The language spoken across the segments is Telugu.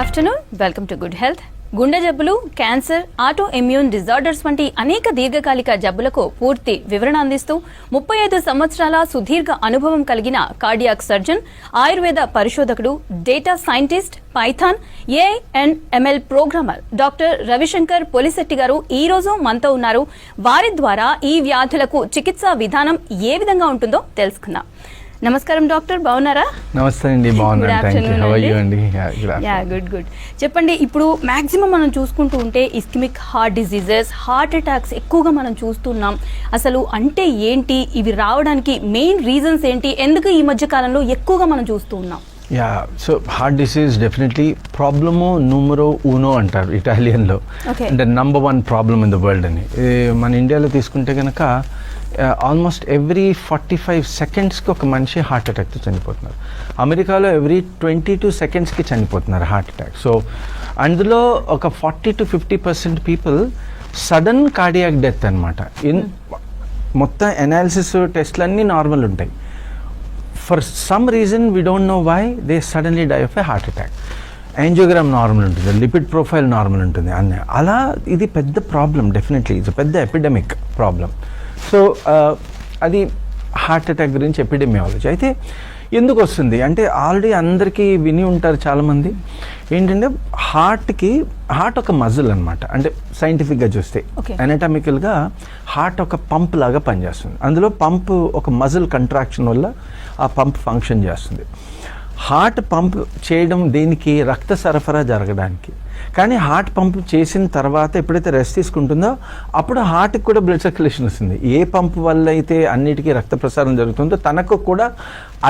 Afternoon, welcome to good health. గుండె జబ్బులు, క్యాన్సర్, ఆటో ఇమ్యూన్ డిజార్డర్స్ వంటి అనేక దీర్ఘకాలిక జబ్బులకు పూర్తి వివరణ అందిస్తూ 35 సంవత్సరాల సుదీర్ఘ అనుభవం కలిగిన కార్డియాక్ సర్జన్, ఆయుర్వేద పరిశోధకుడు, data scientist, Python, AI and ML programmer doctor Ravishankar Polishetty గారు ఈ రోజు మనతో ఉన్నారు. వారి ద్వారా ఈ వ్యాధులకు చికిత్సా విధానం ఏ విధంగా ఉంటుందో తెలుసుకుందాం. నమస్కారం డాక్టర్, బాగున్నారా? నమస్తే అండి, గుడ్. చెప్పండి, ఇప్పుడు మాక్సిమం మనం చూసుకుంటూ ఉంటే ischaemic heart diseases, heart attacks ఎక్కువగా మనం చూస్తున్నాం. అసలు అంటే ఏంటి, ఇవి రావడానికి మెయిన్ రీజన్స్ ఏంటి, ఎందుకు ఈ మధ్య కాలంలో ఎక్కువగా మనం చూస్తూ ఉన్నాం? So heart disease definitely problem నూమరో ఊనో అంటారు ఇటాలియన్లో, అంటే number 1 problem in the world అని. మన ఇండియాలో తీసుకుంటే కనుక ఆల్మోస్ట్ ఎవ్రీ 45 సెకండ్స్కి ఒక మనిషి హార్ట్ అటాక్తో చనిపోతున్నారు. అమెరికాలో ఎవ్రీ 22 సెకండ్స్కి చనిపోతున్నారు హార్ట్ అటాక్. సో అందులో ఒక 40 to 50% people sudden cardiac death అనమాట. మొత్తం ఎనాలిసిస్ టెస్ట్లు అన్నీ నార్మల్ ఉంటాయి. For some reason we don't know why they suddenly die of a heart attack. Angiogram normal ఉంటుంది, లిపిడ్ ప్రొఫైల్ నార్మల్ ఉంటుంది, అన్నీ అలా. ఇది పెద్ద ప్రాబ్లం, డెఫినెట్లీ ఇది పెద్ద ఎపిడమిక్ ప్రాబ్లం. సో అది హార్ట్ అటాక్ గురించి ఎపిడెమియాలజీ. అయితే ఎందుకు వస్తుంది అంటే ఆల్రెడీ అందరికీ విని ఉంటారు చాలామంది. ఏంటంటే హార్ట్ ఒక మజిల్ అనమాట. అంటే సైంటిఫిక్గా చూస్తే ఎనాటమికల్గా హార్ట్ ఒక పంప్ లాగా పనిచేస్తుంది. అందులో పంప్ ఒక మజిల్ కంట్రాక్షన్ వల్ల ఆ పంప్ ఫంక్షన్ చేస్తుంది. హార్ట్ పంప్ చేయడం దేనికి? రక్త సరఫరా జరగడానికి. కానీ హార్ట్ పంప్ చేసిన తర్వాత ఎప్పుడైతే రెస్ట్ తీసుకుంటుందో అప్పుడు హార్ట్కి కూడా బ్లడ్ సర్క్యులేషన్ వస్తుంది. ఏ పంప్ వల్ల అయితే అన్నిటికీ రక్త ప్రసారం జరుగుతుందో తనకు కూడా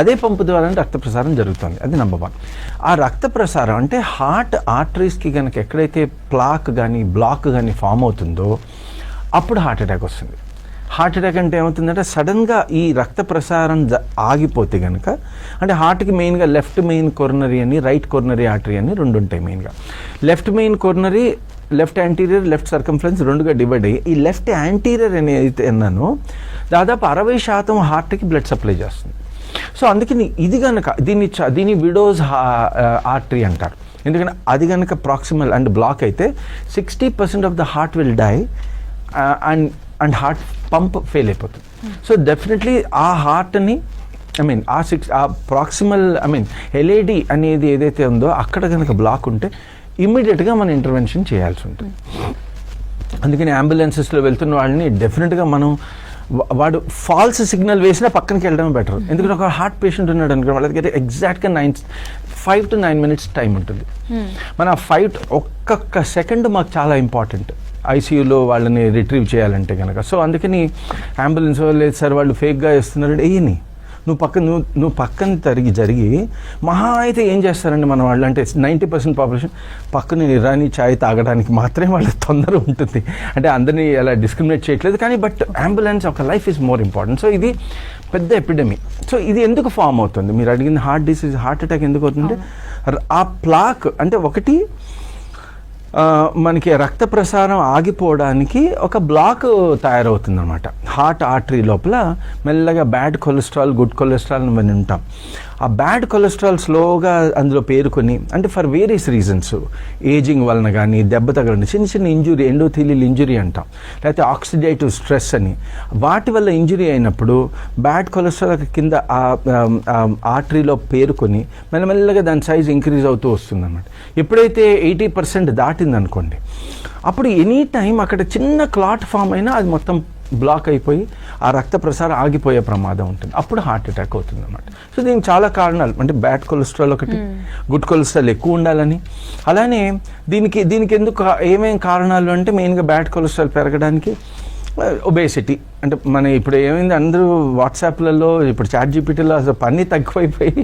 అదే పంపు ద్వారా రక్త ప్రసారం జరుగుతుంది. అది నెంబర్ 1. ఆ రక్త ప్రసారం అంటే హార్ట్ ఆర్టరీస్కి కనుక ఎక్కడైతే ప్లాక్ కానీ బ్లాక్ కానీ ఫామ్ అవుతుందో అప్పుడు హార్ట్ అటాక్ వస్తుంది. హార్ట్ అటాక్ అంటే ఏమవుతుందంటే సడన్గా ఈ రక్త ప్రసారం ఆగిపోతే కనుక, అంటే హార్ట్కి మెయిన్గా లెఫ్ట్ మెయిన్ కొరనరీ అని, రైట్ కొరనరీ ఆర్టరీ అని 2 ఉంటాయి మెయిన్గా. Left main coronary, left anterior, left circumflex 2గా డివైడ్ అయ్యి ఈ లెఫ్ట్ యాంటీరియర్ అని అయితే అన్నానో దాదాపు 60% హార్ట్కి బ్లడ్ సప్లై చేస్తుంది. సో అందుకని ఇది కనుక దీన్ని విడోస్ ఆర్టరీ అంటారు. ఎందుకంటే అది కనుక ప్రాక్సిమల్ అండ్ బ్లాక్ అయితే 60% of the heart will die and heart pump fail అయిపోతుంది. సో డెఫినెట్లీ ఆ హార్ట్ని ఆ ప్రాక్సిమల్ ఎల్ఏడి అనేది ఏదైతే ఉందో అక్కడ కనుక బ్లాక్ ఉంటే ఇమ్మీడియట్గా మనం ఇంటర్వెన్షన్ చేయాల్సి ఉంటుంది. అందుకని అంబులెన్సెస్లో వెళ్తున్న వాళ్ళని డెఫినెట్గా మనం వాడు ఫాల్స్ సిగ్నల్ వేసినా పక్కనకి వెళ్ళడం బెటర్. ఎందుకంటే ఒక హార్ట్ పేషెంట్ ఉన్నాడు అనుకో, వాళ్ళకి ఎగ్జాక్ట్గా 5 to 9 minutes టైం ఉంటుంది. మన ఒక్కొక్క సెకండ్ మాకు చాలా ఇంపార్టెంట్ ఐసీయూలో వాళ్ళని రిట్రీవ్ చేయాలంటే కనుక. సో అందుకని అంబులెన్స్ లేదు సార్ వాళ్ళు ఫేక్గా వేస్తున్నారు, నువ్వు పక్కన జరిగి మహా అయితే ఏం చేస్తారండి మన వాళ్ళు అంటే 90% పాపులేషన్ పక్కన రాని ఛాయ్ తాగడానికి మాత్రమే వాళ్ళ తొందర ఉంటుంది. అంటే అందరినీ అలా డిస్క్రిమినేట్ చేయట్లేదు కానీ బట్ అంబులెన్స్ ఒక life is more important. So ఇది పెద్ద ఎపిడమిక్. సో ఇది ఎందుకు ఫామ్ అవుతుంది? మీరు అడిగిన హార్ట్ అటాక్ ఎందుకు అవుతుంది? ఆ ప్లాక్ అంటే ఒకటి మనకి రక్త ప్రసారం ఆగిపోవడానికి ఒక బ్లాక్ తయారవుతుంది అనమాట. హార్ట్ ఆర్టరీ లోపల మెల్లగా బ్యాడ్ కొలెస్ట్రాల్, గుడ్ కొలెస్ట్రాల్ అని ఉంటాం. ఆ బ్యాడ్ కొలెస్ట్రాల్ స్లోగా అందులో పేరుకొని, అంటే ఫర్ వేరియస్ రీజన్స్, ఏజింగ్ వలన కానీ, దెబ్బ తగలండి, చిన్న ఇంజురీ, ఎండోథీలియల్ ఇంజురీ అంటాం, లేకపోతే ఆక్సిడేటివ్ స్ట్రెస్ అని, వాటి వల్ల ఇంజురీ అయినప్పుడు బ్యాడ్ కొలెస్ట్రాల్ కింద ఆర్టరీలో పేరుకొని మెల్లమెల్లగా దాని సైజ్ ఇంక్రీజ్ అవుతూ వస్తుంది అనమాట. ఎప్పుడైతే 80% దాటిందనుకోండి అప్పుడు ఎనీ టైం అక్కడ చిన్న క్లాట్ ఫామ్ అయినా అది మొత్తం బ్లాక్ అయిపోయి ఆ రక్త ప్రసారం ఆగిపోయే ప్రమాదం ఉంటుంది. అప్పుడు హార్ట్ అటాక్ అవుతుంది అన్నమాట. సో దీనికి చాలా కారణాలు, అంటే బ్యాడ్ కొలెస్ట్రాల్ ఒకటి, గుడ్ కొలెస్ట్రాల్ ఎక్కువ ఉండాలని, అలానే దీనికి ఎందుకు ఏమేమి కారణాలు అంటే మెయిన్గా బ్యాడ్ కొలెస్ట్రాల్ పెరగడానికి ఒబేసిటీ. అంటే మన ఇప్పుడు ఏమైంది, అందరూ వాట్సాప్లలో ఇప్పుడు చాట్ జీపీటీలో అసలు పని తక్కువైపోయి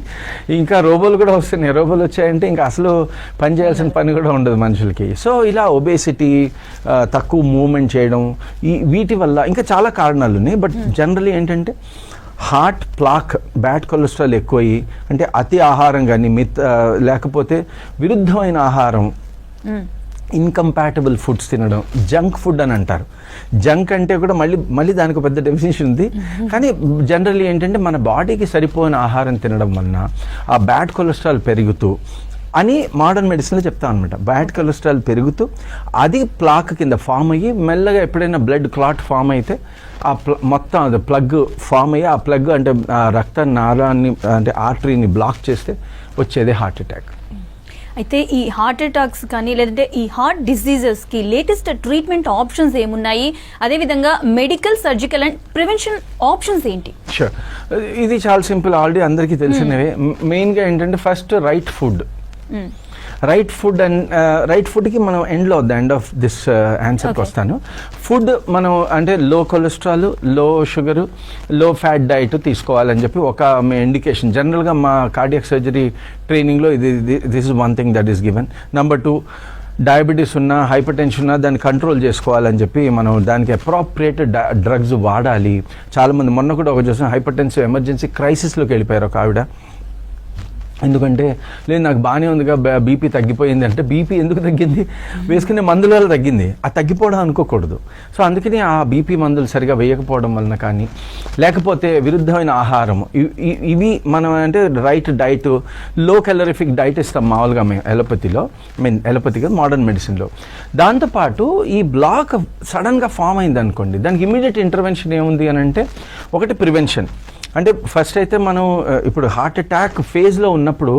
ఇంకా రోబోలు కూడా వస్తున్నాయి. రోబోలు వచ్చాయంటే ఇంకా అసలు పని చేయాల్సిన పని కూడా ఉండదు మనుషులకి. సో ఇలా ఒబేసిటీ, తక్కువ మూవ్మెంట్ చేయడం, వీటి వల్ల ఇంకా చాలా కారణాలు ఉన్నాయి. బట్ జనరల్లీ ఏంటంటే హార్ట్ ప్లాక్, బ్యాడ్ కొలెస్ట్రాల్ ఎక్కువయ్యి, అంటే అతి ఆహారం కానీ లేకపోతే విరుద్ధమైన ఆహారం, ఇన్కంపాటబుల్ ఫుడ్స్ తినడం, జంక్ ఫుడ్ అని అంటారు. జంక్ అంటే కూడా మళ్ళీ దానికి పెద్ద డెఫినేషన్ ఉంది. కానీ జనరల్లీ ఏంటంటే మన బాడీకి సరిపోయిన ఆహారం తినడం వలన ఆ బ్యాడ్ కొలెస్ట్రాల్ పెరుగుతూ అని మోడర్న్ మెడిసిన్లో చెప్తాం అనమాట. బ్యాడ్ కొలెస్ట్రాల్ పెరుగుతూ అది ప్లాక్ కింద ఫామ్ అయ్యి మెల్లగా ఎప్పుడైనా బ్లడ్ క్లాట్ ఫామ్ అయితే ఆ మొత్తం అది ప్లగ్ ఫామ్ అయ్యి ఆ ప్లగ్ అంటే ఆ రక్త నాళాన్ని అంటే ఆర్టరీని బ్లాక్ చేస్తే వచ్చేదే హార్ట్ అటాక్. అయితే ఈ హార్ట్ అటాక్స్ కానీ లేదంటే ఈ హార్ట్ డిసీజెస్కి లేటెస్ట్ ట్రీట్మెంట్ ఆప్షన్స్ ఏమున్నాయి, అదేవిధంగా medical, surgical and prevention options ఏంటి? షూర్, ఇది చాలా సింపుల్, ఆల్రెడీ అందరికీ తెలిసినవే. మెయిన్గా ఏంటంటే first right food. Right food and right ఫుడ్కి మనం ఎండ్ ఆఫ్ దిస్ ఆన్సర్కి వస్తాను. ఫుడ్ మనం అంటే లో కొలెస్ట్రాల్, లో షుగరు, లో ఫ్యాట్ డైట్ తీసుకోవాలని చెప్పి ఒక ఇండికేషన్. జనరల్గా మా కార్డియాక్ సర్జరీ ట్రైనింగ్లో this is one thing that is given. Number 2, diabetes ఉన్నా, హైపర్ టెన్షన్ ఉన్నా దాన్ని కంట్రోల్ చేసుకోవాలని చెప్పి మనం దానికి అప్రాప్రియేట్ డ్రగ్స్ వాడాలి. చాలామంది మొన్న కూడా ఒక చూసిన హైపర్ టెన్సివ్ ఎమర్జెన్సీ క్రైసిస్లోకి వెళ్ళిపోయారు ఒక ఆవిడ. ఎందుకంటే లేదు నాకు బాగానే ఉందిగా, బీపీ తగ్గిపోయింది అంటే, బీపీ ఎందుకు తగ్గింది? వేసుకునే మందుల వల్ల తగ్గింది, అది తగ్గిపోవడం అనుకోకూడదు. సో అందుకని ఆ బీపీ మందులు సరిగా వేయకపోవడం వలన కానీ, లేకపోతే విరుద్ధమైన ఆహారం, ఇవి మనం అంటే రైట్ డైట్, లో క్యాలరిఫిక్ డైట్ ఇస్తాం మామూలుగా మేము ఎలోపతిగా మోడర్న్ మెడిసిన్లో. దాంతోపాటు ఈ బ్లాక్ సడన్గా ఫామ్ అయింది అనుకోండి, దానికి ఇమీడియట్ ఇంటర్వెన్షన్ ఏముంది అని అంటే, ఒకటి ప్రివెన్షన్. అంటే ఫస్ట్ అయితే మనం ఇప్పుడు హార్ట్ అటాక్ ఫేజ్లో ఉన్నప్పుడు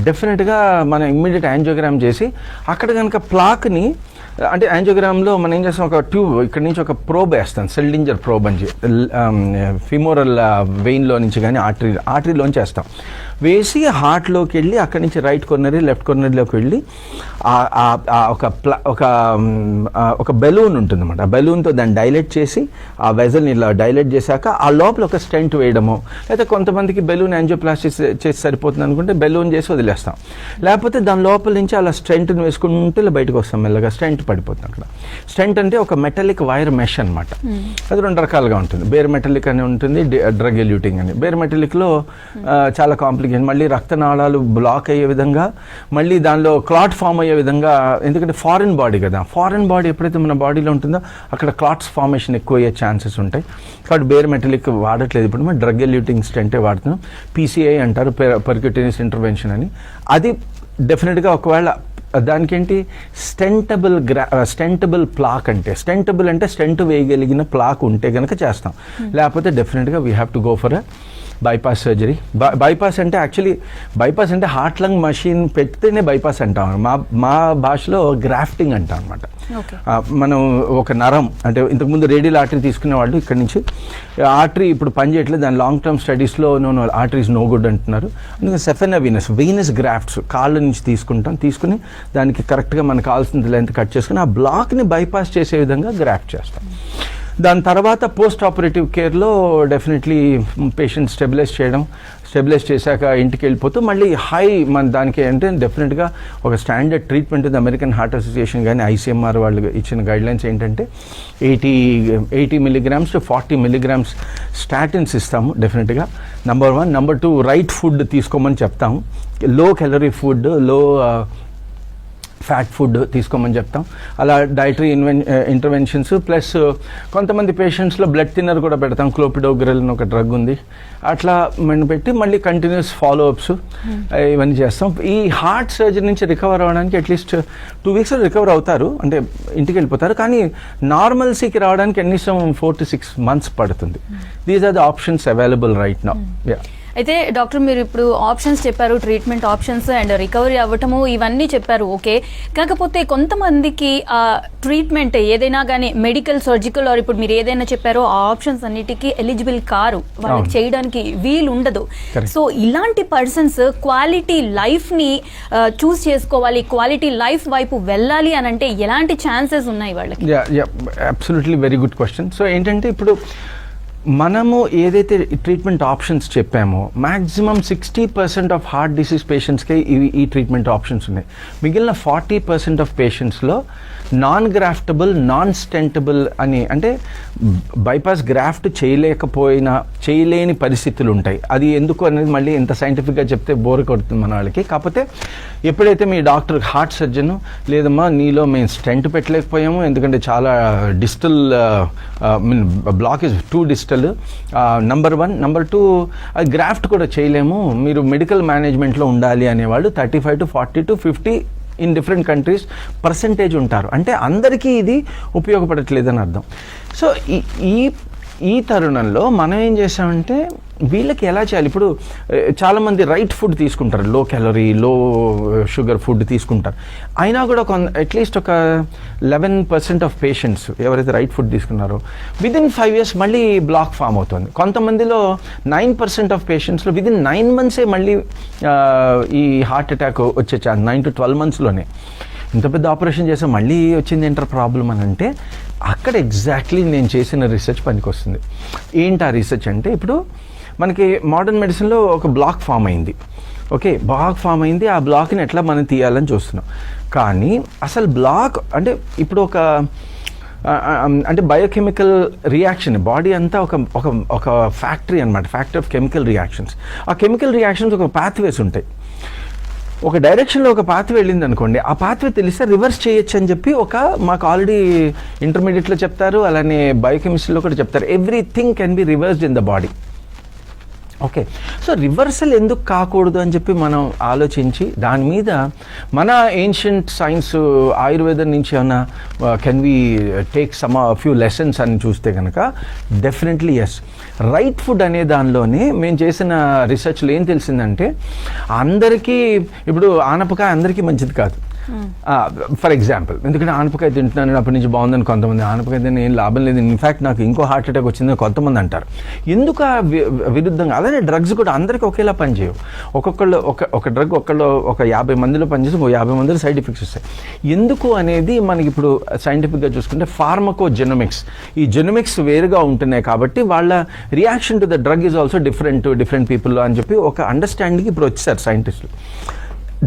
డెఫినెట్గా మనం ఇమ్మీడియట్ యాంజియోగ్రామ్ చేసి అక్కడ కనుక ప్లాక్ని అంటే యాంజియోగ్రామ్లో మనం ఏం చేస్తాం, ఒక ట్యూబ్ ఇక్కడ నుంచి ఒక ప్రోబ్ వేస్తాం, సెల్డింజర్ ప్రోబ్ అని ఫిమోరల్ వెయిన్లో నుంచి కానీ ఆర్టరీలోంచి వేస్తాం. వేసి హార్ట్లోకి వెళ్ళి అక్కడి నుంచి రైట్ కార్నరీ, లెఫ్ట్ కార్నరీలోకి వెళ్ళి ఒక బెలూన్ ఉంటుంది అన్నమాట. ఆ బెలూన్తో దాన్ని డైలేట్ చేసి ఆ వెజల్ని ఇలా డైలేట్ చేశాక ఆ లోపల ఒక స్టెంట్ వేయడము, లేకపోతే కొంతమందికి బెలూన్ యాంజియోప్లాస్టీ చేసి సరిపోతుంది అనుకుంటే బెలూన్ చేసి వదిలేస్తాం. లేకపోతే దాని లోపల నుంచి అలా స్టెంట్ని వేసుకుంటూ ఇలా బయటకు వస్తాం, మెల్లగా స్టెంట్ పడిపోతుంది అక్కడ. స్టెంట్ అంటే ఒక మెటాలిక్ వైర్ మెష్ అనమాట. అది 2 రకాలుగా ఉంటుంది. బేర్ మెటాలిక్ అని ఉంటుంది, డ్రగ్ ఎల్యూటింగ్ అని. బేర్ మెటాలిక్లో చాలా కాంప్లికేషన్, మళ్ళీ రక్తనాళాలు బ్లాక్ అయ్యే విధంగా, మళ్ళీ దానిలో క్లాట్ ఫామ్ అయ్యే విధంగా. ఎందుకంటే ఫారిన్ బాడీ కదా, ఫారిన్ బాడీ ఎప్పుడైతే మన బాడీలో ఉంటుందో అక్కడ క్లాట్స్ ఫార్మేషన్ ఎక్కువ అయ్యే ఛాన్సెస్ ఉంటాయి. కాబట్టి బేర్ మెటాలిక్ వాడట్లేదు ఇప్పుడు, మనం డ్రగ్ ఎల్యూటింగ్ స్టెంటే వాడుతున్నాం. PCI అంటారు, పర్క్యూటేనియస్ అని. అది డెఫినెట్గా ఒకవేళ దానికి ఏంటి స్టెంటబుల్ ప్లాక్ అంటే, స్టెంటబుల్ అంటే స్టెంట్ వేయగలిగిన ప్లాక్ ఉంటే కనుక చేస్తాం. లేకపోతే డెఫినెట్గా we have to go for bypass surgery. Bypass అంటే యాక్చువల్లీ bypass అంటే హార్ట్ లంగ్ మషిన్ పెడితేనే bypass అంటాం. మా భాషలో గ్రాఫ్టింగ్ అంటాం అనమాట. మనం ఒక నరం అంటే ఇంతకుముందు రేడియల్ ఆర్టరీ తీసుకునే వాళ్ళు ఇక్కడ నుంచి ఆర్టరీ ఇప్పుడు పనిచేయట్లేదు, దాని లాంగ్ టర్మ్ స్టడీస్లో ఆర్టరీస్ నో గుడ్ అంటున్నారు. అందుకని సెఫెనా వీనస్ గ్రాఫ్ట్స్ కాళ్ళ నుంచి తీసుకుని దానికి కరెక్ట్గా మనకు కావాల్సిన లెంత్ కట్ చేసుకుని ఆ బ్లాక్ని బైపాస్ చేసే విధంగా గ్రాఫ్ట్ చేస్తాం. దాని తర్వాత పోస్ట్ ఆపరేటివ్ కేర్లో డెఫినెట్లీ పేషెంట్ స్టెబిలైజ్ చేశాక ఇంటికి వెళ్ళిపోతూ మళ్ళీ మన దానికి అంటే డెఫినెట్గా ఒక స్టాండర్డ్ ట్రీట్మెంట్ ఉంది. అమెరికన్ హార్ట్ అసోసియేషన్ కానీ ICMR వాళ్ళు ఇచ్చిన గైడ్లైన్స్ ఏంటంటే 80 milligrams to 40 milligrams స్టాటిన్స్ ఇస్తాము డెఫినెట్గా. నెంబర్ 1. నెంబర్ 2, రైట్ ఫుడ్ తీసుకోమని చెప్తాము. లో క్యాలరీ ఫుడ్, లో ఫ్యాట్ ఫుడ్ తీసుకోమని చెప్తాం. అలా డైటరీ ఇంటర్వెన్షన్స్ ప్లస్ కొంతమంది పేషెంట్స్లో బ్లడ్ థిన్నర్ కూడా పెడతాం. క్లోపిడోగ్రెల్ అని ఒక డ్రగ్ ఉంది, అట్లా మనం పెట్టి మళ్ళీ కంటిన్యూస్ ఫాలోఅప్స్ ఇవన్నీ చేస్తాం. ఈ హార్ట్ సర్జరీ నుంచి రికవర్ అవ్వడానికి అట్లీస్ట్ 2 weeks రికవర్ అవుతారు, అంటే ఇంటికి వెళ్ళిపోతారు. కానీ నార్మల్సీకి రావడానికి కనీసం 4 to 6 months పడుతుంది. These are the options available right now. అయితే డాక్టర్ మీరు ఇప్పుడు ఆప్షన్స్ చెప్పారు, ట్రీట్మెంట్ ఆప్షన్స్ అండ్ రికవరీ అవ్వటము ఇవన్నీ చెప్పారు, ఓకే. కాకపోతే కొంతమందికి ఆ ట్రీట్మెంట్ ఏదైనా కానీ మెడికల్, సర్జికల్ ఆర్ ఇప్పుడు మీరు ఏదైనా చెప్పారో ఆ ఆప్షన్స్ అన్నిటికీ ఎలిజిబుల్ కారు, వాళ్ళకి చేయడానికి వీలు ఉండదు. సో ఇలాంటి పర్సన్స్ క్వాలిటీ లైఫ్ని చూస్ చేసుకోవాలి, క్వాలిటీ లైఫ్ వైపు వెళ్ళాలి అని అంటే ఎలాంటి ఛాన్సెస్ ఉన్నాయి వాళ్ళకి? Absolutely very good question. So ఏంటంటే ఇప్పుడు మనము ఏదైతే ట్రీట్మెంట్ ఆప్షన్స్ చెప్పామో మ్యాక్సిమం 60% ఆఫ్ హార్ట్ డిసీజ్ పేషెంట్స్కే ఈ ట్రీట్మెంట్ ఆప్షన్స్ ఉన్నాయి. మిగిలిన 40% ఆఫ్ పేషెంట్స్లో నాన్ గ్రాఫ్టబుల్, నాన్ స్టెంటబుల్ అని, అంటే బైపాస్ గ్రాఫ్ట్ చేయలేని పరిస్థితులు ఉంటాయి. అది ఎందుకు అనేది మళ్ళీ ఎంత సైంటిఫిక్గా చెప్తే బోర్ కొడుతుంది మన వాళ్ళకి. కాకపోతే ఎప్పుడైతే మీ డాక్టర్ హార్ట్ సర్జన్ లేదమ్మా నీలో మేము స్టెంట్ పెట్టలేకపోయాము ఎందుకంటే చాలా distal block is too distal, number 1. Number 2 అది గ్రాఫ్ట్ కూడా చేయలేము, మీరు మెడికల్ మేనేజ్మెంట్లో ఉండాలి అనేవాళ్ళు 35 to 40 to 50 in different countries percentage ఉంటారు. అంటే అందరికీ ఇది ఉపయోగపడట్లేదని అర్థం. సో ఈ తరుణంలో మనం ఏం చేసామంటే వీళ్ళకి ఎలా చేయాలి. ఇప్పుడు చాలామంది రైట్ ఫుడ్ తీసుకుంటారు, లో క్యాలరీ లో షుగర్ ఫుడ్ తీసుకుంటారు. అయినా కూడా అట్లీస్ట్ ఒక 11% ఆఫ్ పేషెంట్స్ ఎవరైతే రైట్ ఫుడ్ తీసుకున్నారో విదిన్ 5 years మళ్ళీ బ్లాక్ ఫామ్ అవుతుంది. కొంతమందిలో 9% ఆఫ్ పేషెంట్స్లో విదిన్ 9 months మళ్ళీ ఈ హార్ట్ అటాక్ వచ్చే ఛాన్స్ 9 to 12 monthsలోనే. ఇంత పెద్ద ఆపరేషన్ చేస్తే మళ్ళీ వచ్చింది ఏంటర్ ప్రాబ్లం అని అంటే అక్కడ ఎగ్జాక్ట్లీ నేను చేసిన రీసెర్చ్ పనికి వస్తుంది. ఏంటి ఆ రీసెర్చ్ అంటే, ఇప్పుడు మనకి మోడర్న్ మెడిసిన్లో ఒక బ్లాక్ ఫామ్ అయింది, ఓకే, బ్లాక్ ఫామ్ అయింది, ఆ బ్లాక్ని ఎట్లా మనం తీయాలని చూస్తున్నాం. కానీ అసలు బ్లాక్ అంటే ఇప్పుడు అంటే బయోకెమికల్ రియాక్షన్, బాడీ అంతా ఒక ఫ్యాక్టరీ అనమాట, ఫ్యాక్టరీ ఆఫ్ కెమికల్ రియాక్షన్స్. ఆ కెమికల్ రియాక్షన్స్ ఒక పాత్వేస్ ఉంటాయి. ఒక డైరెక్షన్లో ఒక పాత్వే వెళ్ళింది అనుకోండి, ఆ పాత్వే తెలిస్తే రివర్స్ చేయొచ్చు అని చెప్పి మాకు ఆల్రెడీ ఇంటర్మీడియట్లో చెప్తారు, అలానే బయోకెమిస్ట్రీలో కూడా చెప్తారు. Everything can be reversed in the body. Okay, so reversal ఎందుకు కాకూడదు అని చెప్పి మనం ఆలోచించి దాని మీద మన ఏన్షియంట్ సైన్స్ ఆయుర్వేదం నుంచి ఏమన్నా can we take few lessons అని చూస్తే కనుక డెఫినెట్లీ ఎస్. రైట్ ఫుడ్ అనే దానిలోనే మేము చేసిన రీసెర్చ్లో ఏం తెలిసిందంటే అందరికీ ఇప్పుడు ఆనపకాయ అందరికీ మంచిది కాదు. ఫర్ ఎగ్జాంపుల్, ఎందుకంటే ఆనపకాయ తింటున్నాను అప్పటి నుంచి బాగుందని కొంతమంది, ఆనపకాయ తిన్న ఏం లాభం లేదు, ఇన్ఫ్యాక్ట్ నాకు ఇంకో హార్ట్ అటాక్ వచ్చిందని కొంతమంది అంటారు. ఎందుకు విరుద్ధంగా? అలానే డ్రగ్స్ కూడా అందరికీ ఒకేలా పనిచేయవు. ఒక డ్రగ్ ఒక 50 మందిలో పనిచేసి 50 మందిలో సైడ్ ఎఫెక్ట్స్ వస్తాయి. ఎందుకు అనేది మనకి ఇప్పుడు సైంటిఫిక్గా చూసుకుంటే ఫార్మకో జెనోమిక్స్, ఈ జెనోమిక్స్ వేరుగా ఉంటున్నాయి కాబట్టి వాళ్ళ reaction to the drug is also different పీపుల్లో అని చెప్పి ఒక అండర్స్టాండింగ్ ఇప్పుడు వచ్చేసారు సైంటిస్టులు.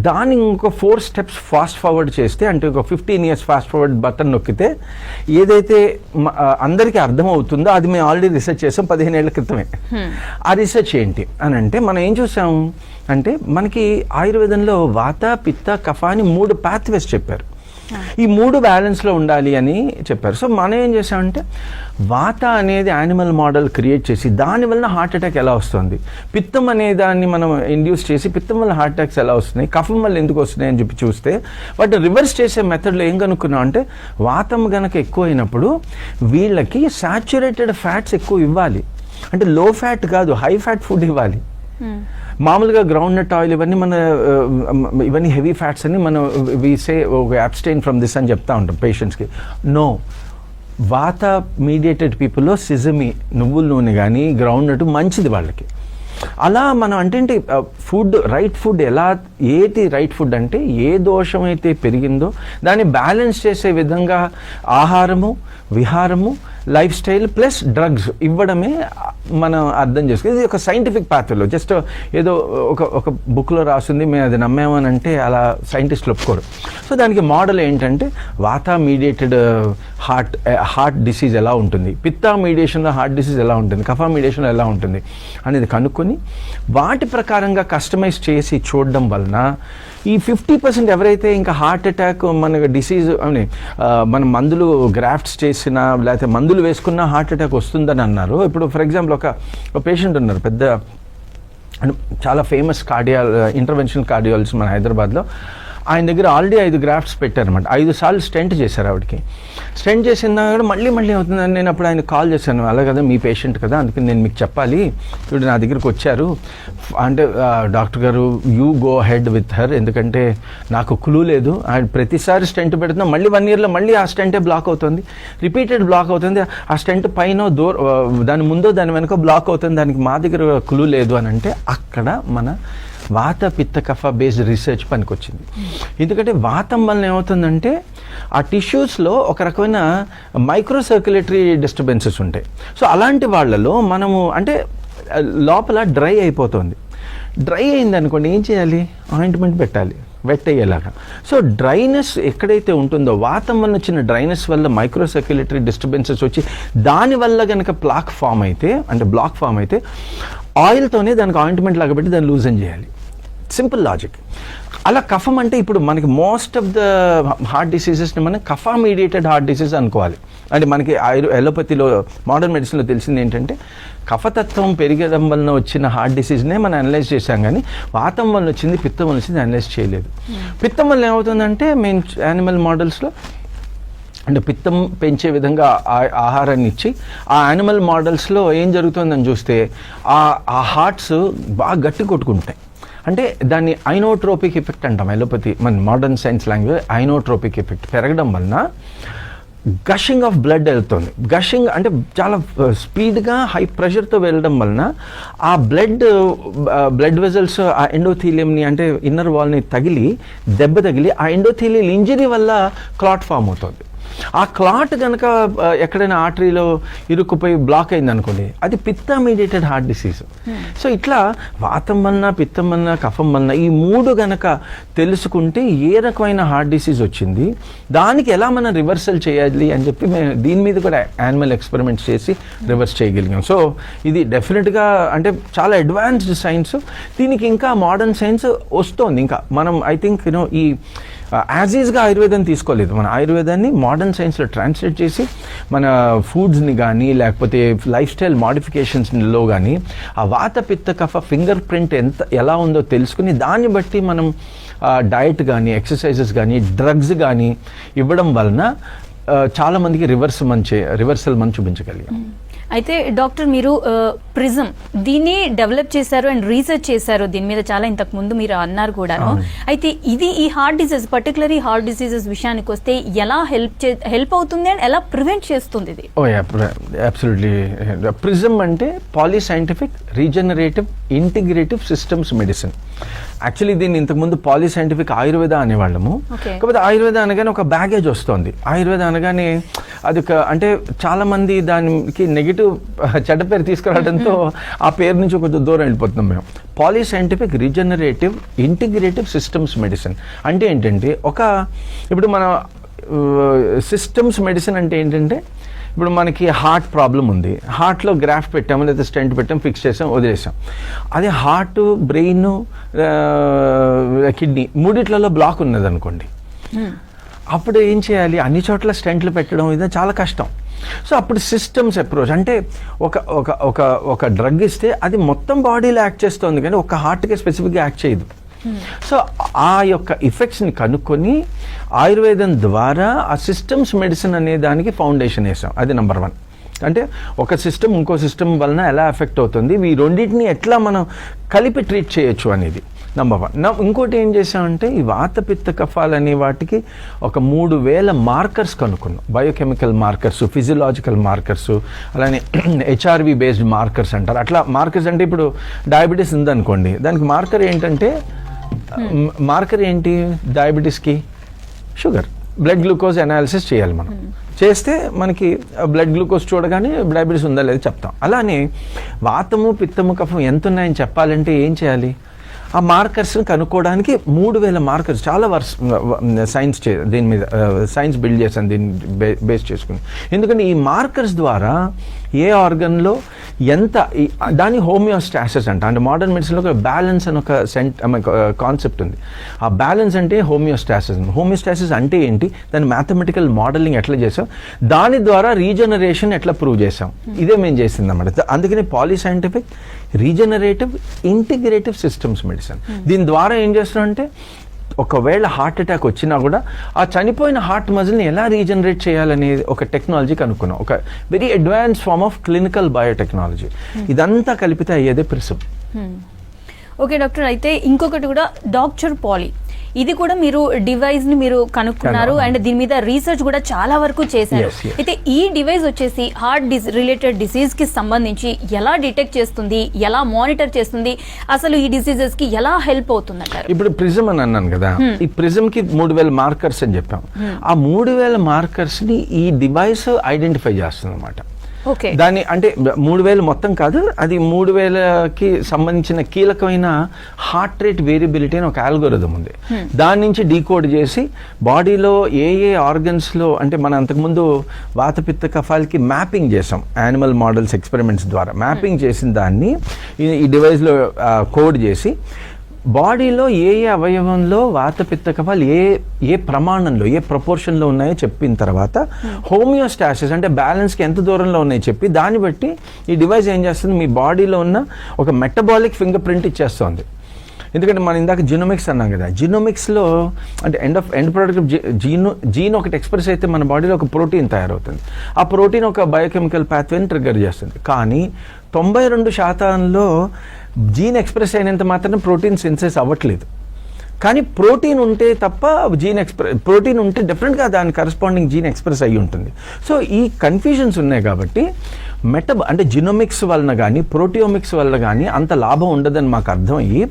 దాన్ని ఇంకో 4 steps ఫాస్ట్ ఫార్వర్డ్ చేస్తే, అంటే ఒక 15 years ఫాస్ట్ ఫార్వర్డ్ బటన్ నొక్కితే ఏదైతే అందరికీ అర్థమవుతుందో అది మేము ఆల్రెడీ రీసెర్చ్ చేసాం 15 ఏళ్ల క్రితమే. ఆ రీసెర్చ్ ఏంటి అని అంటే మనం ఏం చూసాం అంటే మనకి ఆయుర్వేదంలో వాత, పిత్త, కఫ అని 3 pathways చెప్పారు. ఈ 3 బ్యాలెన్స్లో ఉండాలి అని చెప్పారు. సో మనం ఏం చేసామంటే వాత అనేది యానిమల్ మోడల్ క్రియేట్ చేసి దానివల్ల హార్ట్ అటాక్ ఎలా వస్తుంది, పిత్తం అనే దాన్ని మనం ఇండ్యూస్ చేసి పిత్తం వల్ల హార్ట్ అటాక్స్ ఎలా వస్తున్నాయి, కఫం వల్ల ఎందుకు వస్తున్నాయి అని చెప్పి చూస్తే వాటిని రివర్స్ చేసే మెథడ్లో ఏం కనుక్కున్నాం అంటే వాతం గనక ఎక్కువ అయినప్పుడు వీళ్ళకి సాచురేటెడ్ ఫ్యాట్స్ ఎక్కువ ఇవ్వాలి, అంటే లో ఫ్యాట్ కాదు హై ఫ్యాట్ ఫుడ్ ఇవ్వాలి. మామూలుగా గ్రౌండ్ నట్ ఆయిల్ ఇవన్నీ హెవీ ఫ్యాట్స్ అని మనం వి సే అబ్స్టైన్ ఫ్రమ్ దిస్ అని చెప్తా ఉంటాం పేషెంట్స్కి. నో, వాత మీడియేటెడ్ పీపుల్లో సిజమి, నువ్వుల నూనె కానీ గ్రౌండ్ నట్ మంచిది వాళ్ళకి. అలా మనం అంటే food, right food right food అంటే ఏ దోషం అయితే పెరిగిందో దాన్ని బ్యాలెన్స్ చేసే విధంగా ఆహారము, విహారము, లైఫ్ స్టైల్ ప్లస్ డ్రగ్స్ ఇవ్వడమే మనం అర్థం చేసుకోవాలి. ఇది ఒక సైంటిఫిక్ పాత్రలో జస్ట్ ఏదో ఒక బుక్లో రాసింది మేము అది నమ్మామని అంటే అలా సైంటిస్టులు ఒప్పుకోరు. సో దానికి మోడల్ ఏంటంటే వాత మీడియేటెడ్ హార్ట్ డిసీజ్ ఎలా ఉంటుంది, పిత్త మీడియేషన్లో హార్ట్ డిసీజ్ ఎలా ఉంటుంది, కఫ మీడియేషన్లో ఎలా ఉంటుంది అనేది కనుక్కొని వాటి ప్రకారంగా కస్టమైజ్ చేసి చూడడం వలన ఈ 50% ఎవరైతే ఇంకా హార్ట్ అటాక్ మన డిసీజ్ అని మన మందులు గ్రాఫ్ట్స్ చేసినా లేకపోతే మందులు వేసుకున్నా హార్ట్ అటాక్ వస్తుందని అన్నారు. ఇప్పుడు ఫర్ ఎగ్జాంపుల్ ఒక పేషెంట్ ఉన్నారు, పెద్ద చాలా ఫేమస్ ఇంటర్వెన్షనల్ కార్డియాలజిస్ట్ మన హైదరాబాద్లో. ఆయన దగ్గర ఆల్రెడీ 5 grafts పెట్టారనమాట. 5 సార్లు స్టెంట్ చేశారు ఆవిడకి. స్టెంట్ చేసిన కూడా మళ్ళీ అవుతుందని నేను అప్పుడు ఆయన కాల్ చేశాను. అలా కదా మీ పేషెంట్ కదా, అందుకని నేను మీకు చెప్పాలి, ఇప్పుడు నా దగ్గరికి వచ్చారు అంటే డాక్టర్ గారు you go head with her, ఎందుకంటే నాకు క్లూ లేదు, ఆయన ప్రతిసారి స్టెంట్ పెడుతున్నా మళ్ళీ 1 yearలో మళ్ళీ ఆ స్టెంటే బ్లాక్ అవుతుంది, రిపీటెడ్ బ్లాక్ అవుతుంది, ఆ స్టెంట్ పైన దాని ముందో దాని వెనుక బ్లాక్ అవుతుంది, దానికి మా దగ్గర క్లూ లేదు అని అంటే అక్కడ మన వాత, పిత్త, కఫ బేస్డ్ రీసెర్చ్ పనికొచ్చింది. ఎందుకంటే వాతం వలన ఏమవుతుందంటే ఆ టిష్యూస్లో ఒక రకమైన మైక్రో సర్క్యులేటరీ డిస్టర్బెన్సెస్ ఉంటాయి. సో అలాంటి వాళ్ళలో మనము అంటే లోపల డ్రై అయిపోతుంది. డ్రై అయింది అనుకోండి ఏం చేయాలి, ఆయింట్మెంట్ పెట్టాలి. వెట్ అయ్యేలాగా. సో డ్రైనెస్ ఎక్కడైతే ఉంటుందో, వాతం వల్ల వచ్చిన డ్రైనెస్ వల్ల మైక్రోసర్క్యులేటరీ డిస్టర్బెన్సెస్ వచ్చి దానివల్ల కనుక బ్లాక్ ఫామ్ అయితే ఆయిల్తోనే దానికి ఆయింట్మెంట్ లాగా పెట్టి దాన్ని లూజన్ చేయాలి. Simple logic. అలా కఫం అంటే ఇప్పుడు మనకి మోస్ట్ ఆఫ్ ద హార్ట్ డిసీజెస్ని మనం కఫా మీడియేటెడ్ హార్ట్ డిసీజ్ అనుకోవాలి. అంటే మనకి ఎలోపతిలో, మోడర్న్ మెడిసిన్లో తెలిసింది ఏంటంటే కఫతత్వం పెరగడం వలన వచ్చిన హార్ట్ డిసీజ్నే మనం అనలైజ్ చేశాం, కానీ వాతం వల్ల వచ్చింది, పిత్తం వల్ల వచ్చింది అనలైజ్ చేయలేదు. పిత్తం వల్ల ఏమవుతుందంటే మెయిన్ యానిమల్ మోడల్స్లో అంటే పిత్తం పెంచే విధంగా ఆహారాన్ని ఇచ్చి ఆ యానిమల్ మోడల్స్లో ఏం జరుగుతుందని చూస్తే ఆ హార్ట్స్ బాగా గట్టి కొట్టుకుంటాయి. అంటే దాన్ని ఐనోట్రోపిక్ ఎఫెక్ట్ అంటాం ఎలోపతి, మన modern science language. Ionotropic effect పెరగడం వలన గషింగ్ ఆఫ్ బ్లడ్ వెళ్తుంది. గషింగ్ అంటే చాలా స్పీడ్గా హై ప్రెషర్తో వెళ్ళడం వలన ఆ బ్లడ్ వెజల్స్ ఆ ఎండోథీలియంని అంటే ఇన్నర్ వాల్ని దెబ్బ తగిలి ఆ ఎండోథీలియల్ ఇంజరీ వల్ల క్లాట్ ఫామ్ అవుతుంది. ఆ క్లాట్ కనుక ఎక్కడైనా ఆర్టరీలో ఇరుక్కుపోయి బ్లాక్ అయింది అనుకోండి, అది పిత్త మీడియేటెడ్ హార్ట్ డిసీజ్. సో ఇట్లా వాతం వలన, పిత్తం వలన, కఫం వలన ఈ మూడు గనక తెలుసుకుంటే ఏ రకమైన హార్ట్ డిసీజ్ వచ్చింది, దానికి ఎలా మనం రివర్సల్ చేయాలి అని చెప్పి మేము దీని మీద కూడా యానిమల్ ఎక్స్పెరిమెంట్స్ చేసి రివర్స్ చేయగలిగాం. సో ఇది డెఫినెట్గా అంటే చాలా అడ్వాన్స్డ్ సైన్స్. దీనికి ఇంకా మోడర్న్ సైన్స్ వస్తోంది. ఇంకా మనం ఐ థింక్ ఈ యాజ్ ఈజ్గా ఆయుర్వేదం తీసుకోలేదు, మన ఆయుర్వేదాన్ని మోడర్న్ సైన్స్లో ట్రాన్స్లేట్ చేసి మన ఫుడ్స్ని కానీ లేకపోతే లైఫ్ స్టైల్ మోడిఫికేషన్స్లో కానీ ఆ వాత పిత్త కఫ ఫింగర్ ప్రింట్ ఎలా ఉందో తెలుసుకుని దాన్ని బట్టి మనం డయట్ కానీ ఎక్సర్సైజెస్ కానీ డ్రగ్స్ కానీ ఇవ్వడం వలన చాలామందికి రివర్సల్ మనం చూపించగలిగాం. అయితే డాక్టర్ మీరు ప్రిజం దీన్ని డెవలప్ చేశారు అండ్ రీసెర్చ్ చేశారు దీని మీద చాలా, ఇంతకు ముందు మీరు అన్నారు కూడాను. అయితే ఇది ఈ హార్ట్ డిసీజ్ పర్టికులర్ ఈ హార్ట్ డిసీజెస్ విషయానికి వస్తే ఎలా హెల్ప్ అవుతుంది అండ్ ఎలా ప్రివెంట్ చేస్తుంది ఇది? అబ్సల్యూట్లీ. ప్రిజం అంటే polyscientific regenerative integrative systems medicine. Actually దీన్ని ఇంతకుముందు పాలీసైంటిఫిక్ ఆయుర్వేద అనేవాళ్ళము. కాకపోతే ఆయుర్వేద అనగానే ఒక బ్యాగేజ్ వస్తుంది. ఆయుర్వేద అనగానే అది అంటే చాలా మంది దానికి నెగిటివ్ చెడ్డ పేరు తీసుకురావడంతో ఆ పేరు నుంచి కొంచెం దూరం వెళ్ళిపోతున్నాం మేము. పాలీసైంటిఫిక్ రీజనరేటివ్ ఇంటిగ్రేటివ్ సిస్టమ్స్ మెడిసిన్ అంటే ఏంటంటే ఇప్పుడు మన సిస్టమ్స్ మెడిసిన్ అంటే ఏంటంటే ఇప్పుడు మనకి హార్ట్ ప్రాబ్లం ఉంది, హార్ట్లో గ్రాఫ్ట్ పెట్టాము లేదా స్టెంట్ పెట్టాము, ఫిక్స్ చేసాం, వదిలేసాం. అదే హార్ట్, బ్రెయిన్, కిడ్నీ మూడిట్లలో బ్లాక్ ఉన్నది అనుకోండి, అప్పుడు ఏం చేయాలి? అన్ని చోట్ల స్టెంట్లు పెట్టడం ఇది చాలా కష్టం. సో అప్పుడు సిస్టమ్స్ అప్రోచ్ అంటే ఒక డ్రగ్ ఇస్తే అది మొత్తం బాడీలో యాక్ట్ చేస్తుంది కానీ ఒక హార్ట్కే స్పెసిఫిక్గా యాక్ట్ చేయదు. సో ఆ యొక్క ఎఫెక్ట్స్ని కనుక్కొని ఆయుర్వేదం ద్వారా ఆ సిస్టమ్స్ మెడిసిన్ అనే దానికి ఫౌండేషన్ వేసాం. అది నెంబర్ 1. అంటే ఒక సిస్టమ్ ఇంకో సిస్టమ్ వలన ఎలా ఎఫెక్ట్ అవుతుంది, ఈ రెండింటిని ఎట్లా మనం కలిపి ట్రీట్ చేయొచ్చు అనేది నెంబర్ 1. ఇంకోటి ఏం చేసామంటే ఈ వాత పిత్త కఫాలు అనే వాటికి ఒక 3000 మార్కర్స్ కనుక్కున్నాం. బయోకెమికల్ మార్కర్స్, ఫిజియలాజికల్ మార్కర్స్, అలానే హెచ్ఆర్వి బేస్డ్ మార్కర్స్ అంటారు. అట్లా మార్కర్స్ అంటే ఇప్పుడు డయాబెటీస్ ఉందనుకోండి, దానికి మార్కర్ ఏంటి డయాబెటీస్కి? షుగర్. బ్లడ్ గ్లూకోజ్ అనాలిసిస్ చేయాలి మనం. చేస్తే మనకి బ్లడ్ గ్లూకోజ్ చూడగానే డయాబెటీస్ ఉందా లేదా చెప్తాం. అలానే వాతము పిత్తము కఫం ఎంత ఉన్నాయని చెప్పాలంటే ఏం చేయాలి? ఆ మార్కర్స్ని కనుక్కోవడానికి 3000 మార్కర్స్ చాలా దీని మీద సైన్స్ బిల్డ్ చేశాను దీన్ని బేస్ చేసుకుని. ఎందుకంటే ఈ మార్కర్స్ ద్వారా ఏ ఆర్గన్లో ఎంత దాని హోమియోస్టాసిస్ అంట. అంటే మోడర్న్ మెడిసిన్లో ఒక బ్యాలెన్స్ అని ఒక కాన్సెప్ట్ ఉంది. ఆ బ్యాలెన్స్ అంటే హోమియోస్టాసిస్ అంటే ఏంటి, దాని మ్యాథమెటికల్ మోడలింగ్ ఎట్లా చేసాం, దాని ద్వారా రీజనరేషన్ ఎట్లా ప్రూవ్ చేసాం, ఇదే మేము చేసింది అన్నమాట. అందుకని పాలీసైంటిఫిక్ రీజనరేటివ్ ఇంటిగ్రేటివ్ సిస్టమ్స్ మెడిసిన్. దీని ద్వారా ఏం చేస్తున్నాం అంటే ఒకవేళ హార్ట్ అటాక్ వచ్చినా కూడా ఆ చనిపోయిన హార్ట్ మజిల్ని ఎలా రీజనరేట్ చేయాలనేది ఒక టెక్నాలజీ కనుక్కున్నాం. ఒక very advance form of clinical biotechnology. ఇదంతా కలిపితే అయ్యేదే ప్రిజం. ఓకే డాక్టర్, అయితే ఇంకొకటి కూడా డాక్టర్ పాలీ, ఇది కూడా మీరు డివైస్ ని మీరు కనుక్కున్నారు అండ్ దీని మీద రీసెర్చ్ కూడా చాలా వరకు చేశారు. అయితే ఈ డివైస్ వచ్చేసి హార్ట్ రిలేటెడ్ డిసీజ్ కి సంబంధించి ఎలా డిటెక్ట్ చేస్తుంది, ఎలా మానిటర్ చేస్తుంది, అసలు ఈ డిసీజెస్ కి ఎలా హెల్ప్ అవుతుంది అంటారు? ఇప్పుడు ప్రిజం అని అన్నాను కదా, ఈ ప్రిజం కి 3000 మార్కర్స్ అని చెప్పాం. ఆ 3000 మార్కర్స్ ని ఈ డివైస్ ఐడెంటిఫై చేస్తుంది అన్నమాట. Okay. దాని అంటే 3000 మొత్తం కాదు, అది 3000కి సంబంధించిన కీలకమైన హార్ట్ రేట్ వేరియబిలిటీ అని ఒక ఆల్గోరిథం ఉంది. దాని నుంచి డీకోడ్ చేసి బాడీలో ఏ ఆర్గన్స్లో అంటే మనం అంతకుముందు వాతపిత్త కఫాలకి మ్యాపింగ్ చేసాం యానిమల్ మోడల్స్ ఎక్స్పెరిమెంట్స్ ద్వారా. మ్యాపింగ్ చేసిన దాన్ని ఈ డివైస్లో కోడ్ చేసి బాడీలో ఏ అవయవంలో వాతపిత్త కఫాలు ఏ ప్రమాణంలో ఏ ప్రపోర్షన్లో ఉన్నాయో చెప్పిన తర్వాత హోమియోస్టాసిస్ అంటే బ్యాలెన్స్కి ఎంత దూరంలో ఉన్నాయో చెప్పి దాన్ని బట్టి ఈ డివైస్ ఏం చేస్తుంది, మీ బాడీలో ఉన్న ఒక మెటబాలిక్ ఫింగర్ ప్రింట్ ఇచ్చేస్తుంది. ఎందుకంటే మనం ఇందాక జీనోమిక్స్ అన్నాం కదా, జీనోమిక్స్లో అంటే ఎండ్ ప్రోడక్ట్ జీన్ ఒకటి ఎక్స్ప్రెస్ అయితే మన బాడీలో ఒక ప్రోటీన్ తయారవుతుంది. ఆ ప్రోటీన్ ఒక బయోకెమికల్ పాత్వేని ట్రిగ్గర్ చేస్తుంది. కానీ 92% జీన్ ఎక్స్ప్రెస్ అయినంత మాత్రం ప్రోటీన్ సెన్సెస్ అవ్వట్లేదు. కానీ ప్రోటీన్ ఉంటే తప్ప ప్రోటీన్ ఉంటే డెఫినెట్గా దాని కరస్పాండింగ్ జీన్ ఎక్స్ప్రెస్ అయ్యి ఉంటుంది. సో ఈ కన్ఫ్యూజన్స్ ఉన్నాయి కాబట్టి అంటే జినోమిక్స్ వలన కానీ ప్రోటియోమిక్స్ వలన కానీ అంత లాభం ఉండదని మాకు అర్థమయ్యి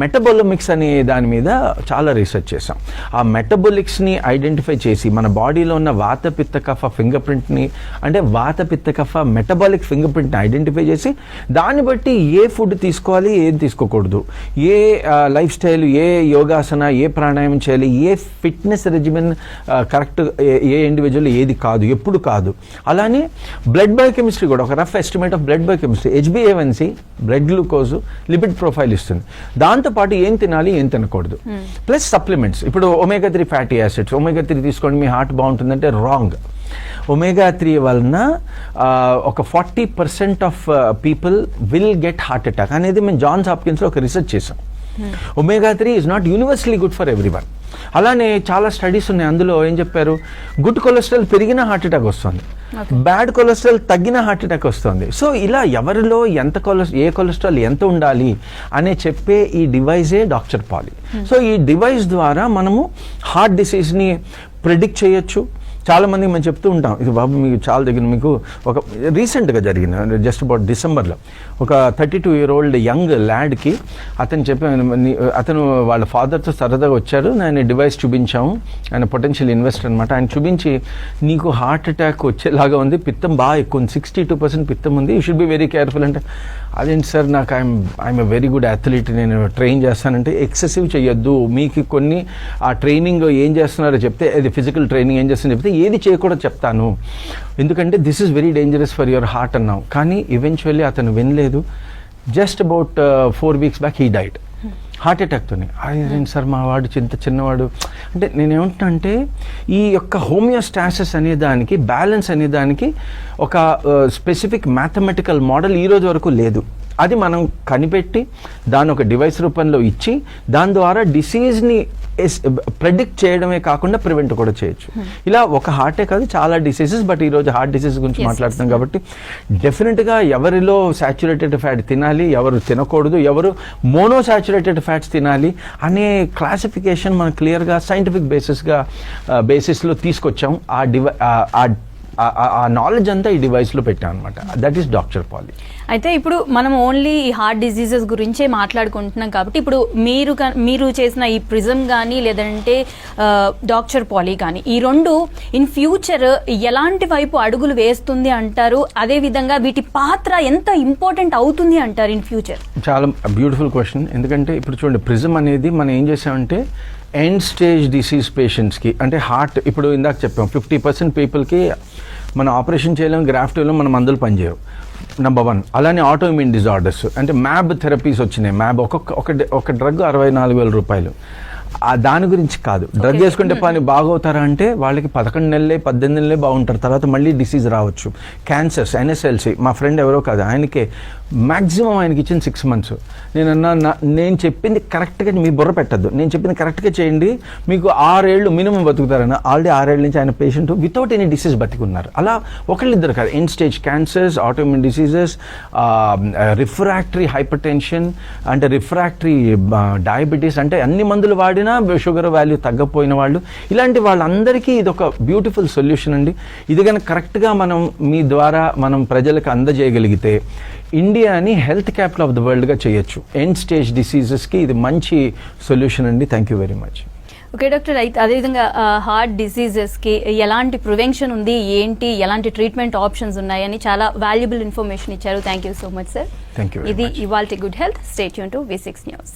మెటబోలోమిక్స్ అనే దాని మీద చాలా రీసెర్చ్ చేసాం. ఆ మెటబోలిక్స్ని ఐడెంటిఫై చేసి మన బాడీలో ఉన్న వాతపిత్త కఫ ఫింగర్ ప్రింట్ని అంటే వాతపిత్త కఫ మెటబాలిక్ ఫింగర్ ప్రింట్ని ఐడెంటిఫై చేసి దాన్ని బట్టి ఏ ఫుడ్ తీసుకోవాలి ఏది తీసుకోకూడదు, ఏ లైఫ్ స్టైల్, ఏ యోగాసన, ఏ ప్రాణాయామం చేయాలి, ఏ ఫిట్నెస్ రెజిమెన్ కరెక్ట్, ఏ ఇండివిజువల్ ఏది కాదు, ఎప్పుడు కాదు. అలానే బ్లడ్ బయోకెమిస్ట్రీ కూడా ఒక rough estimate of blood biochemistry, HbA1c blood glucose, lipid profile ఇస్తుంది. దాంతోపాటు ఏం తినాలి ఏం తినకూడదు, ప్లస్ సప్లిమెంట్స్. ఇప్పుడు omega-3 ఫ్యాటీ యాసిడ్స్, omega-3 తీసుకోండి మీ హార్ట్ బాగుంటుందంటే రాంగ్. omega-3 వలన ఒక 40% of people will get heart attack అనేది మేము జాన్స్ హాప్కిన్స్లో ఒక రీసెర్చ్ చేసాం. omega-3 is not universally good for everyone. అలానే చాలా స్టడీస్ ఉన్నాయి, అందులో ఏం చెప్పారు, గుడ్ కొలెస్ట్రాల్ పెరిగిన హార్ట్ అటాక్ వస్తుంది, బ్యాడ్ కొలెస్ట్రాల్ తగ్గిన హార్ట్ అటాక్ వస్తుంది. సో ఇలా ఎవరిలో ఎంత ఏ కొలెస్ట్రాల్ ఎంత ఉండాలి అనే చెప్పే ఈ డివైజే డాక్టర్ పాలీ. సో ఈ డివైస్ ద్వారా మనము హార్ట్ డిసీజ్ని ప్రిడిక్ట్ చేయొచ్చు. చాలా మంది మనం చెప్తూ ఉంటాం, ఇది బాబు మీకు చాలా దగ్గర మీకు ఒక రీసెంట్గా జరిగిన జస్ట్ అబౌట్ డిసెంబర్లో ఒక 32-year-old యంగ్ ల్యాడ్కి అతను వాళ్ళ ఫాదర్తో సరదాగా వచ్చారు. ఆయన డివైస్ చూపించాము, ఆయన పొటెన్షియల్ ఇన్వెస్టర్ అనమాట. ఆయన చూపించి నీకు హార్ట్ అటాక్ వచ్చేలాగా ఉంది, పిత్తం బాగా ఎక్కువ ఉంది, 62% పిత్తం ఉంది, you should be very careful అంటే, అదేంటి సార్ నాకు I'm a very good athlete, నేను ట్రైన్ చేస్తానంటే ఎక్సెసివ్ చేయొద్దు, మీకు కొన్ని ఆ ట్రైనింగ్ ఏం చేస్తున్నారో చెప్తే, అది ఫిజికల్ ట్రైనింగ్ ఏం చేస్తున్నా చెప్తే ఏది చేయకూడదు చెప్తాను, ఎందుకంటే this is very dangerous for your heart అన్నాం. కానీ ఈవెన్చువల్లీ అతను వినలేదు. Just about 4 weeks back he died heart అటాక్తోనే. అదేంటి సార్ మా వాడు చిన్నవాడు అంటే నేనేమంటున్నా అంటే ఈ యొక్క హోమియోస్టాసిస్ అనే దానికి, బ్యాలెన్స్ అనే దానికి ఒక స్పెసిఫిక్ మ్యాథమెటికల్ మోడల్ ఈ రోజు వరకు లేదు. అది మనం కనిపెట్టి దాన్ని ఒక డివైస్ రూపంలో ఇచ్చి దాని ద్వారా డిసీజ్ని ప్రెడిక్ట్ చేయడమే కాకుండా ప్రివెంట్ కూడా చేయొచ్చు. ఇలా ఒక హార్టే కాదు చాలా డిసీజెస్, బట్ ఈరోజు హార్ట్ డిసీజ్ గురించి మాట్లాడుతున్నాం కాబట్టి డెఫినెట్గా ఎవరిలో సాచురేటెడ్ ఫ్యాట్ తినాలి, ఎవరు తినకూడదు, ఎవరు మోనోసాచురేటెడ్ ఫ్యాట్స్ తినాలి అనే క్లాసిఫికేషన్ మనం క్లియర్గా సైంటిఫిక్ బేసిస్లో తీసుకొచ్చాం. ఆ నాలెడ్జ్ అంతా ఈ డివైస్లో పెట్టాం అనమాట. That is doctor Poly. అయితే ఇప్పుడు మనం ఓన్లీ ఈ హార్ట్ డిసీజెస్ గురించే మాట్లాడుకుంటున్నాం కాబట్టి ఇప్పుడు మీరు చేసిన ఈ ప్రిజమ్ కానీ లేదంటే డాక్టర్ పాలీ కానీ ఈ రెండు ఇన్ ఫ్యూచర్ ఎలాంటి వైపు అడుగులు వేస్తుంది అంటారు, అదే విధంగా వీటి పాత్ర ఎంత ఇంపార్టెంట్ అవుతుంది అంటారు ఇన్ ఫ్యూచర్? చాలా బ్యూటిఫుల్ క్వశ్చన్. ఎందుకంటే ఇప్పుడు చూడండి, ప్రిజమ్ అనేది మనం ఏం చేసామంటే ఎండ్ స్టేజ్ డిసీజ్ పేషెంట్స్కి అంటే హార్ట్, ఇప్పుడు ఇందాక చెప్పాం 50% పీపుల్కి మనం ఆపరేషన్ చేయలేము, గ్రాఫ్ట్ చేయలేము, మన మందులు పనిచేయవు, నెంబర్ 1. అలానే ఆటోఇమ్యూన్ డిజార్డర్స్ అంటే మ్యాబ్ థెరపీస్ వచ్చినాయి. మ్యాబ్ ఒక డ్రగ్ 64,000 రూపాయలు. దాని గురించి కాదు, డ్రగ్ చేసుకుంటే పని బాగవుతారా అంటే వాళ్ళకి 11 నెలలే 18 నెలలే బాగుంటారు, తర్వాత మళ్ళీ డిసీజ్ రావచ్చు. క్యాన్సర్స్, NSLC, మా ఫ్రెండ్ ఎవరో కాదు ఆయనకే మ్యాక్సిమం ఆయనకి ఇచ్చిన 6 months. నేను చెప్పింది కరెక్ట్గా మీ బుర్ర పెట్టద్దు, నేను చెప్పింది కరెక్ట్గా చేయండి, మీకు 6 ఏళ్ళు మినిమం బతుకుతారని. ఆల్రెడీ 6 ఏళ్ళ నుంచి ఆయన పేషెంట్ వితౌట్ ఎనీ డిసీజ్ బతికున్నారు. అలా ఒకళ్ళిద్దరు కాదు, end stage cancers, autoimmune diseases, refractory hyper tension అంటే రిఫ్రాక్టరీ డయాబెటీస్ అంటే అన్ని మందులు వాడినా షుగర్ వాల్యూ తగ్గపోయిన వాళ్ళు, ఇలాంటి వాళ్ళందరికీ ఇది ఒక బ్యూటిఫుల్ సొల్యూషన్ అండి. ఇది కనుక కరెక్ట్గా మనం మీ ద్వారా మనం ప్రజలకు అందజేయగలిగితే ఇండియాని హెల్త్ క్యాపిటల్ ఆఫ్ ద వరల్డ్గా చేయొచ్చు. ఎండ్ స్టేజ్ డిసీజెస్కి ఇది మంచి సొల్యూషన్ అండి. Thank you very much. Okay doctor, అయితే అదేవిధంగా హార్ట్ డిసీజెస్కి ఎలాంటి ప్రివెన్షన్ ఉంది, ఏంటి, ఎలాంటి ట్రీట్మెంట్ ఆప్షన్స్ ఉన్నాయని చాలా వాల్యుబుల్ ఇన్ఫర్మేషన్ ఇచ్చారు. Thank you so much sir. Thank you. ఇది ఇవాల్టి good health. Stay tune to V6 news.